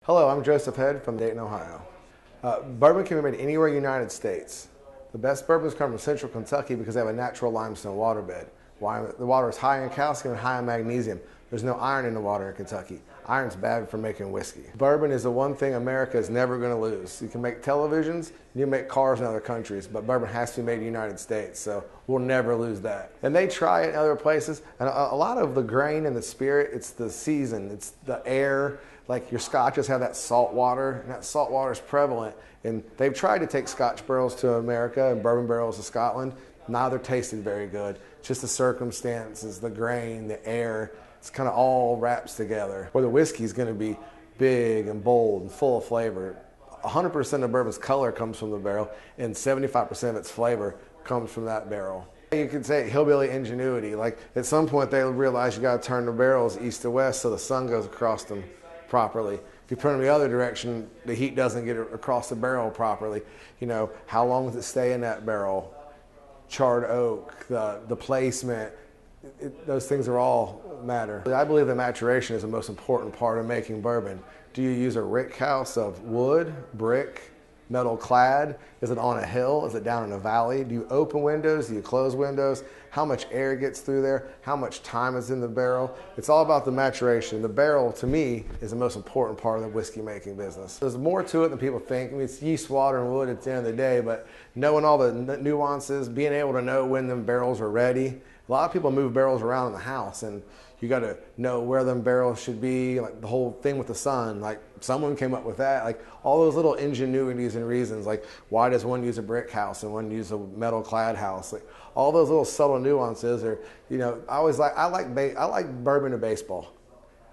Hello, I'm Joseph Head from Dayton, Ohio. Bourbon can be made anywhere in the United States. The best bourbons come from central Kentucky because they have a natural limestone waterbed. The water is high in calcium and high in magnesium. There's no iron in the water in Kentucky. Iron's bad for making whiskey. Bourbon is the one thing America is never going to lose. You can make televisions, you can make cars in other countries, but bourbon has to be made in the United States, so we'll never lose that. And they try it in other places, and a lot of the grain and the spirit, it's the season, it's the air. Like your scotches have that salt water, and that salt water is prevalent. And they've tried to take Scotch barrels to America and bourbon barrels to Scotland. Neither tasted very good. Just the circumstances, the grain, the air, it's kind of all wraps together. Where the whiskey is going to be big and bold and full of flavor. 100% of bourbon's color comes from the barrel, and 75% of its flavor comes from that barrel. You could say hillbilly ingenuity. Like at some point they realize you got to turn the barrels east to west so the sun goes across them properly. If you put them the other direction, the heat doesn't get across the barrel properly. You know, how long does it stay in that barrel? Charred oak, the placement, those things are all matter. I believe the maturation is the most important part of making bourbon. Do you use a rick house of wood, brick, metal clad? Is it on a hill? Is it down in a valley? Do you open windows? Do you close windows? How much air gets through there? How much time is in the barrel? It's all about the maturation. The barrel, to me, is the most important part of the whiskey making business. There's more to it than people think. I mean, it's yeast, water, and wood at the end of the day, but knowing all the nuances, being able to know when them barrels are ready. A lot of people move barrels around in the house, and you got to know where them barrels should be, like the whole thing with the sun. Like someone came up with that, like all those little ingenuities and reasons, like why does one use a brick house and one use a metal clad house? Like all those little subtle nuances are, you know, I like bourbon to baseball.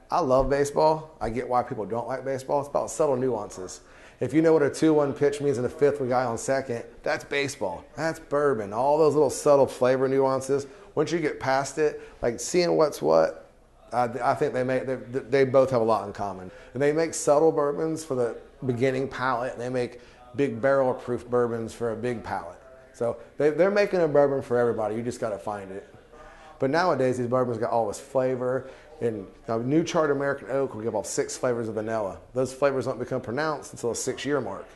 I love baseball. I get why people don't like baseball. It's about subtle nuances. If you know what a 2-1 pitch means in the fifth with a guy on second, that's baseball. That's bourbon. All those little subtle flavor nuances. Once you get past it, like seeing what's what, I think they both have a lot in common. And they make subtle bourbons for the beginning palate, and they make big barrel proof bourbons for a big palate. So they're making a bourbon for everybody. You just got to find it. But nowadays, these bourbons got all this flavor. And new charred American oak will give off 6 flavors of vanilla. Those flavors don't become pronounced until a 6-year mark.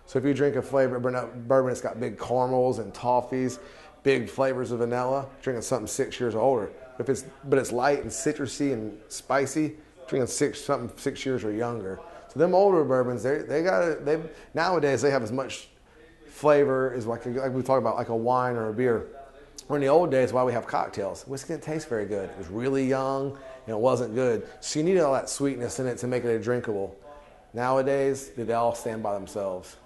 So if you drink a flavor bourbon that's got big caramels and toffees, big flavors of vanilla, drinking something 6 years older. But it's light and citrusy and spicy, drinking something 6 years or younger. So them older bourbons, nowadays they have as much flavor as like we talk about like a wine or a beer. Or in the old days, why we have cocktails, whiskey didn't taste very good. It was really young and it wasn't good. So you need all that sweetness in it to make it drinkable. Nowadays, they all stand by themselves.